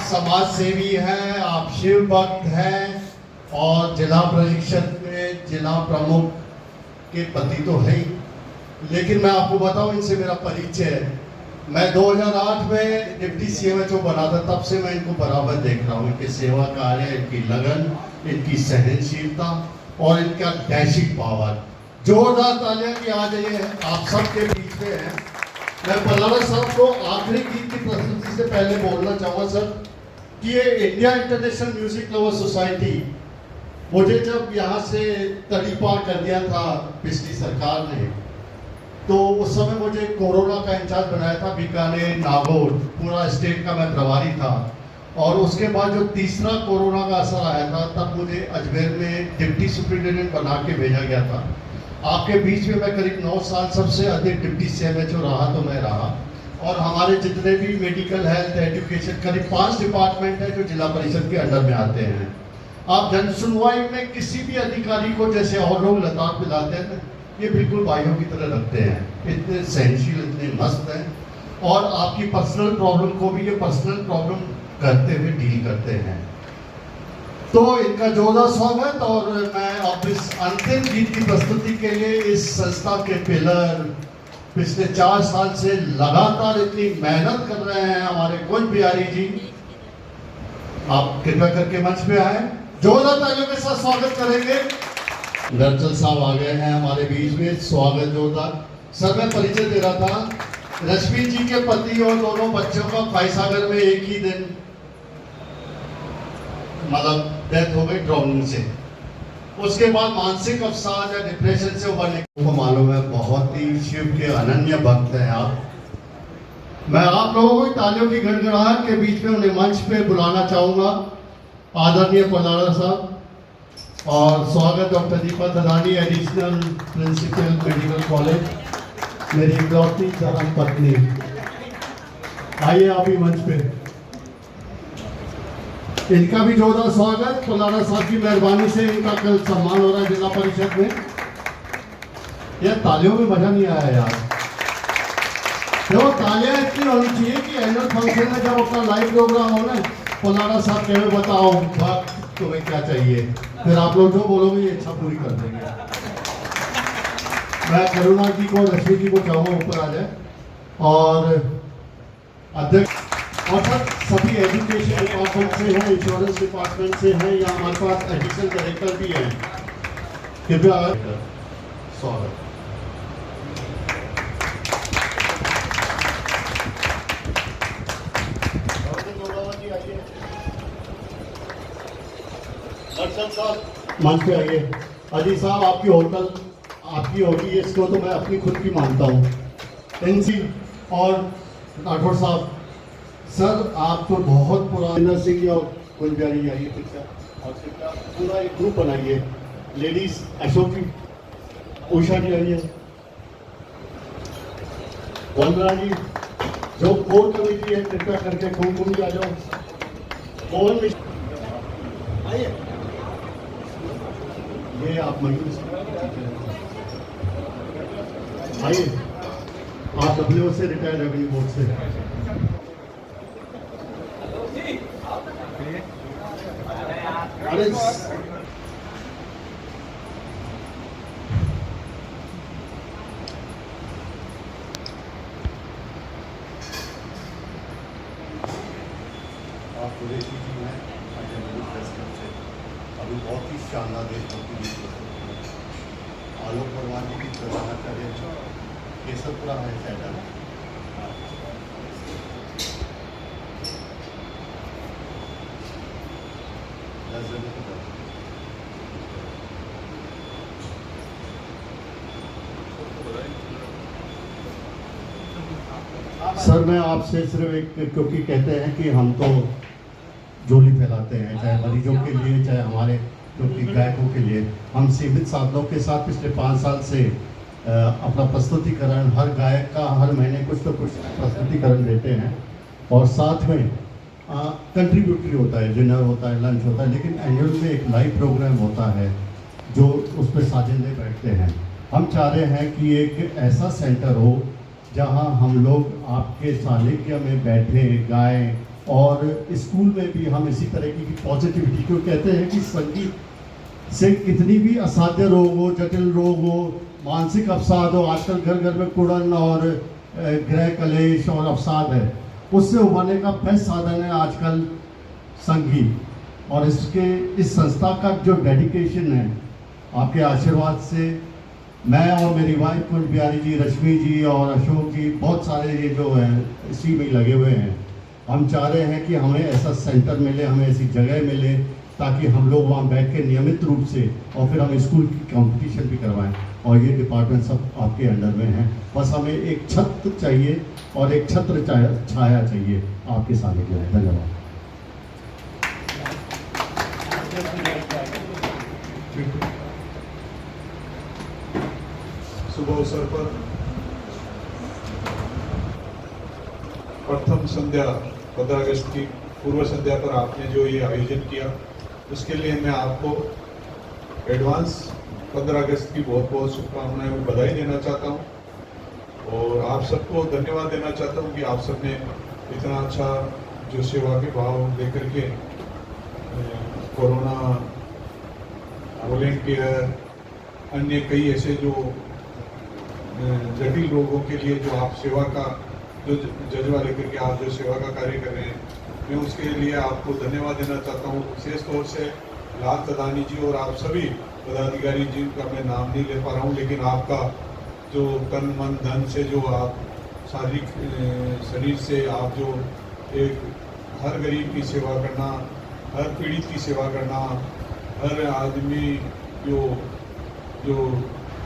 समाज सेवी हैं, आप शिव भक्त हैं और जिला परिषद में जिला प्रमुख के पति तो है ही, लेकिन मैं आपको बताऊं इनसे मेरा परिचय है। मैं 2008 में डिप्टी CMHO बना था, तब से मैं इनको बराबर देख रहा हूँ। इनके सेवा कार्य, इनकी लगन, इनकी सहनशीलता और इनका डैशिंग पावर। जोरदार तालियां की आ जाइए आप सबके बीच में है। मैं पल्लारा साहब को आखिरी गीत की प्रस्तुति से पहले बोलना चाहूँगा सर कि ये India international music lover society, मुझे जब यहाँ से तड़ी पार कर दिया था पिछली सरकार ने, तो उस समय मुझे कोरोना का इंचार्ज बनाया था। बीकानेर, नागौर, पूरा स्टेट का मैं प्रभारी था। और उसके बाद जो तीसरा कोरोना का असर आया था, तब मुझे अजमेर में डिप्टी सुप्रिटेंडेंट बना के भेजा गया था। आपके बीच में मैं करीब 9 साल सबसे अधिक डिप्टी CMHO रहा तो मैं रहा। और हमारे जितने भी मेडिकल, हेल्थ, एजुकेशन, करीब 5 डिपार्टमेंट है जो जिला परिषद के अंडर में आते हैं। आप जन सुनवाई में किसी भी अधिकारी को जैसे और लोग लताक पिलाते हैं, ये बिल्कुल भाइयों की तरह रखते हैं। इतने सहनशील, इतने मस्त हैं और आपकी पर्सनल प्रॉब्लम को भी ये पर्सनल प्रॉब्लम करते हुए डील करते हैं। तो इनका जोरदार स्वागत। और मैं अब इस अंतिम गीत की प्रस्तुति के लिए इस संस्था के पिलर, पिछले 4 साल से लगातार इतनी मेहनत कर रहे हैं हमारे कुंज बिहारी जी, आप कृपया करके मंच पे आए। जोरदार तालियों के साथ स्वागत करेंगे। दरचल साहब आ गए हैं हमारे बीच में, स्वागत जोरदार। सर मैं परिचय दे रहा था, रश्मि जी के पति और दोनों बच्चों का फैसागर में एक ही दिन मतलब डेथ हो गई ड्राउनिंग से। उसके बाद मानसिक अवसाद या डिप्रेशन से उभरने को मालूम है, बहुत ही शिव के अनन्य भक्त हैं आप। मैं आप लोगों को तालियों की गड़गड़ाहट के बीच में उन्हें मंच पे बुलाना चाहूंगा। आदरणीय पल्लारा साहब और स्वागत doctor Deepa Dadani, additional principal medical college, मेरी इकलौती धर्म पत्नी। आइए आप ही मंच पे। इनका भी जोरदार स्वागत। पल्लारा साहब की मेहरबानी से इनका कल सम्मान हो रहा है जिला परिषद में। यार तालियों में मजा नहीं आया यार, देखो तालियां इतनी होनी चाहिए कि एनुअल फंक्शन में जब अपना लाइव प्रोग्राम हो ना, पल्लारा साहब कहे बताओ भक्त तुम्हें क्या चाहिए, फिर आप लोग जो बोलोगे ये इच्छा पूरी कर देंगे। मैं करुणा जी को, लक्ष्मी जी को चाहूँगा ऊपर आ जाए। और अध्यक्ष और सभी एजुकेशन डिपार्टमेंट से हैं, इंश्योरेंस डिपार्टमेंट से हैं, या हमारे पास एडिशनल डायरेक्टर भी हैं, कृपया स्वागत। मंच पे आइए। अजीत साहब आपकी होटल आपकी होगी, इसको तो मैं अपनी खुद की मानता हूँ। एनसी और राठौर साहब, सर आप तो बहुत पुराना सिंह और कुंज बिहारी आइए और पूरा एक ग्रुप बनाइए। लेडीज अशोक की, उषा जी आइए, वंदना जी, जो कोर कमेटी है कृपया करके कुमकुम जी आ जाओ, मोहन मिश्रा आइए। ये आप आइए, आप WO से रिटायर्ड रेवेन्यू बोर्ड से। अरे आप कुरैशी जी हैं अभी बहुत ही शानदार देशभक्ति आलोक वर्मा जी की प्रधानाचार्य केसरपुरा है शायद। सर मैं आपसे सिर्फ एक, क्योंकि कहते हैं कि हम तो झोली फैलाते हैं, चाहे मरीजों के लिए चाहे हमारे क्योंकि गायकों के लिए, हम सीमित साधनों के साथ पिछले 5 साल से अपना प्रस्तुतिकरण, हर गायक का हर महीने कुछ तो कुछ प्रस्तुतिकरण देते हैं। और साथ में कंट्रीब्यूटरी होता है, डिनर होता है, लंच होता है, लेकिन एनुअल में एक लाइव प्रोग्राम होता है जो उस पर साजिंदे बैठते हैं। हम चाह रहे हैं कि एक ऐसा सेंटर हो जहां हम लोग आपके सानिध्य में बैठे गाएं, और स्कूल में भी हम इसी तरह की पॉजिटिविटी, क्यों कहते हैं कि संगीत से कितनी भी असाध्य रोग हो, जटिल रोग हो, मानसिक अवसाद हो, आजकल घर घर में कुड़न और गृह कलेश और अवसाद है, उससे उभरने का बेस्ट साधन है आजकल संगीत। और इस संस्था का जो डेडिकेशन है, आपके आशीर्वाद से मैं और मेरी वाइफ कुंज बिहारी जी, रश्मि जी और अशोक जी, बहुत सारे ये जो हैं इसी में लगे हुए हैं। हम चाह रहे हैं कि हमें ऐसा सेंटर मिले, हमें ऐसी जगह मिले ताकि हम लोग वहाँ बैठ के नियमित रूप से और फिर हम स्कूल की कंपटीशन भी करवाएं। और ये डिपार्टमेंट सब आपके अंडर में है, बस हमें एक छत चाहिए और एक छत्र छाया चाहिए आपके सामने जो है। धन्यवाद। शुभ अवसर पर प्रथम संध्या 15 अगस्त की पूर्व संध्या पर आपने जो ये आयोजन किया, उसके लिए मैं आपको एडवांस 15 अगस्त की बहुत बहुत शुभकामनाएं और बधाई देना चाहता हूं। और आप सबको धन्यवाद देना चाहता हूं कि आप सबने इतना अच्छा जो सेवा के भाव लेकर के कोरोना वॉलेंटियर, अन्य कई ऐसे जो जटिल रोगों के लिए जो आप सेवा का जो जज्बा लेकर के आप जो सेवा का कार्य कर रहे हैं, मैं उसके लिए आपको धन्यवाद देना चाहता हूँ। विशेष तौर से लाल तदानी जी और आप सभी पदाधिकारी जिनका मैं नाम नहीं ले पा रहा हूँ, लेकिन आपका जो तन मन धन से जो आप शारीरिक शरीर से आप जो एक हर गरीब की सेवा करना, हर पीड़ित की सेवा करना, हर आदमी जो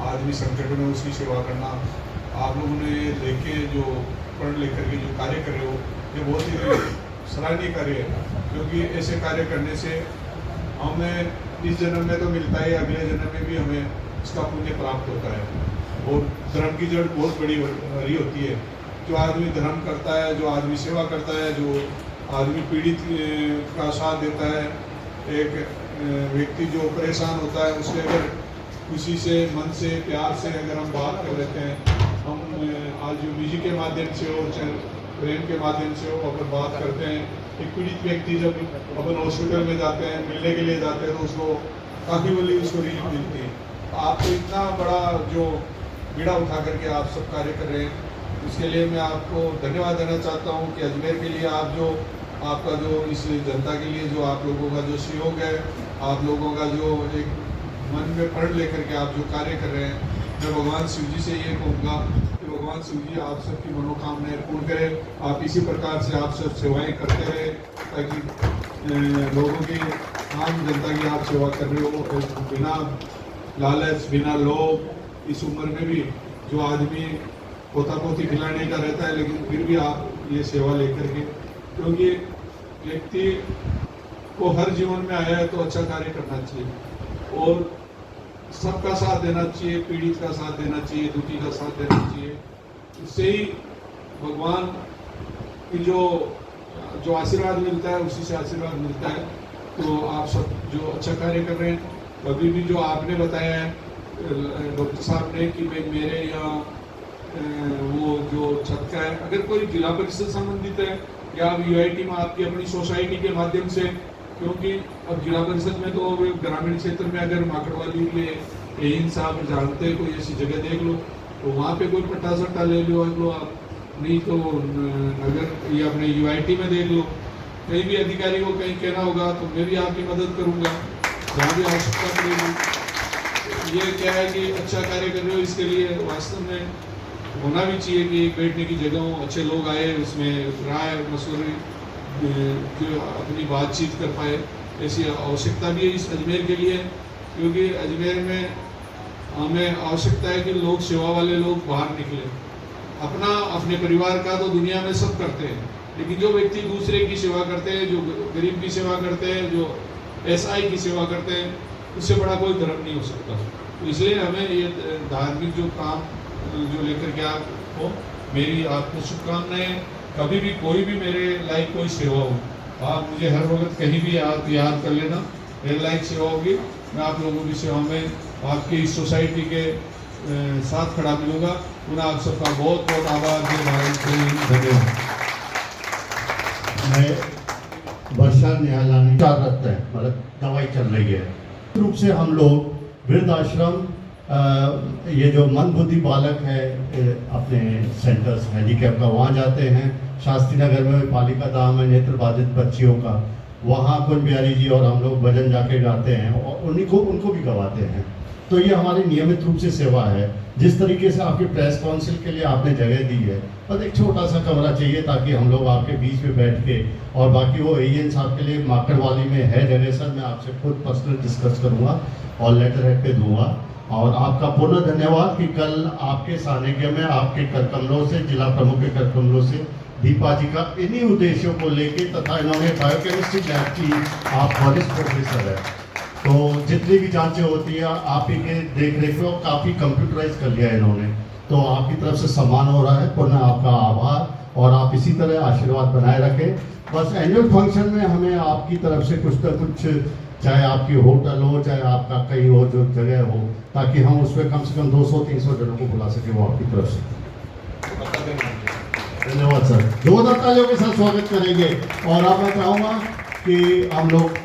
आदमी संकट में उसकी सेवा करना, आप लोगों ने लेके जो पढ़ लेकर के जो कार्य कर रहे हो, ये बहुत ही सराहनीय कार्य है। क्योंकि ऐसे कार्य करने से हमें इस जन्म में तो मिलता है, अगले जन्म में भी हमें इसका पुण्य प्राप्त होता है। और धर्म की जड़ बहुत बड़ी हरी होती है। जो आदमी धर्म करता है, जो आदमी सेवा करता है, जो आदमी पीड़ित का साथ देता है, एक व्यक्ति जो परेशान होता है उसके अगर खुशी से, मन से, प्यार से अगर हम बात कर लेते हैं, हम आज जो म्यूजिक के माध्यम से हो, प्रेम के माध्यम से हो, अपन बात करते हैं। एक पीड़ित व्यक्ति जब अपन हॉस्पिटल में जाते हैं, मिलने के लिए जाते हैं, तो उसको काफ़ी बड़ी उसको रिलीफ मिलती है। आपको इतना बड़ा जो बीड़ा उठा करके आप सब कार्य कर रहे हैं, उसके लिए मैं आपको धन्यवाद देना चाहता हूँ कि अजमेर के लिए आप जो आपका जो इस जनता के लिए जो आप लोगों का जो सहयोग है, आप लोगों का जो एक मन में पढ़ लेकर के आप जो कार्य कर रहे हैं, मैं भगवान शिव जी से ये कहूँगा कि भगवान शिव जी आप सबकी मनोकामनाएं पूर्ण करें। आप इसी प्रकार से आप सब सेवाएं करते रहे ताकि लोगों की, आम जनता की आप सेवा कर रहे हो बिना लालच, बिना लोभ। इस उम्र में भी जो आदमी पोता पोती खिलाने का रहता है, लेकिन फिर भी आप ये सेवा लेकर के, क्योंकि व्यक्ति को हर जीवन में आया है तो अच्छा कार्य करना चाहिए और सबका साथ देना चाहिए, पीड़ित का साथ देना चाहिए, दुखी का साथ देना चाहिए। इससे ही भगवान की जो आशीर्वाद मिलता है, उसी से आशीर्वाद मिलता है। तो आप सब जो अच्छा कार्य कर रहे हैं, अभी भी जो आपने बताया है डॉक्टर साहब ने कि भाई मेरे यहाँ वो जो छत का है, अगर कोई जिला परिषद संबंधित है या यूआईटी में आपकी अपनी सोसाइटी के माध्यम से, क्योंकि अब जिला परिषद में तो ग्रामीण क्षेत्र में अगर माकड़वाली के इन साहब जानते हैं कोई ऐसी जगह देख लो, तो वहाँ पे कोई पट्टा सट्टा ले लो आप, नहीं तो नगर या अपने यूआईटी में देख लो। कहीं भी अधिकारी को कहीं कहना होगा तो मैं भी आपकी मदद करूँगा जहाँ भी आवश्यकता पड़ेगी। ये क्या है कि अच्छा कार्य कर रहे हो, इसके लिए वास्तव में होना भी चाहिए कि बैठने की जगह हो, अच्छे लोग आए, उसमें राय मशवरे जो अपनी बातचीत कर पाए, ऐसी आवश्यकता भी है इस अजमेर के लिए। क्योंकि अजमेर में हमें आवश्यकता है कि लोग, सेवा वाले लोग बाहर निकले। अपना, अपने परिवार का तो दुनिया में सब करते हैं, लेकिन जो व्यक्ति दूसरे की सेवा करते हैं, जो गरीब की सेवा करते हैं, जो एसआई की सेवा करते हैं, उससे बड़ा कोई धर्म नहीं हो सकता। तो इसलिए हमें ये धार्मिक जो काम जो लेकर के आप हो, मेरी आपको शुभकामनाएं। कभी भी कोई भी मेरे लायक कोई सेवा हो, आप मुझे हर वक्त कहीं भी आप याद कर लेना, मेरे लायक सेवा होगी, मैं आप लोगों की सेवा में आपकी इस सोसाइटी के साथ खड़ा मिलूंगा। पुनः आप सबका बहुत बहुत आभार। जय भारत, जय हिंद, धन्यवाद। मैं परेशान न्यायालय रहते हैं, मतलब दवाई चल रही है। रूप से हम लोग वृद्धाश्रम, ये जो मंदबुद्धि बालक है अपने सेंटर्स हैंडीकैप का, वहाँ जाते हैं। शास्त्री नगर में पालिका धाम है नेत्र बाधित बच्चियों का, वहाँ कुंज बिहारी जी और हम लोग भजन जाके गाते हैं और उनको भी गवाते हैं। तो ये हमारी नियमित रूप से सेवा है। जिस तरीके से आपके प्रेस काउंसिल के लिए आपने जगह दी है, बस एक छोटा सा कमरा चाहिए ताकि हम लोग आपके बीच में बैठ के, और बाकी वो एएन साहब के लिए माकड़वाली में है जगह सर, मैं आपसे खुद पर्सनल डिस्कस करूँगा और लेटर हेड पे दूंगा। और आपका पुनः धन्यवाद कि कल आपके सानिध्य में आपके कर कमलों से, जिला प्रमुख के कर कमलों से दीपा जी का इन्हीं उद्देश्यों को लेके, तथा इन्होंने बायोकेमिस्ट्री लैब की आप वरिष्ठ प्रोफेसर है, तो जितनी भी जांचें होती है आप ही के देख रेख में काफ़ी कंप्यूटराइज कर लिया है इन्होंने, तो आपकी तरफ से सम्मान हो रहा है। पुनः आपका आभार, और आप इसी तरह आशीर्वाद बनाए रखें। बस एनुअल फंक्शन में हमें आपकी तरफ से कुछ ना कुछ, चाहे आपकी होटल हो, चाहे आपका कहीं हो जो जगह हो, ताकि हम उसमें कम से कम 200-300 जनों को बुला सकें, वो आपकी तरफ से। धन्यवाद सर, जोरदार तालियों के साथ स्वागत करेंगे। और अब मैं चाहूँगा कि हम लोग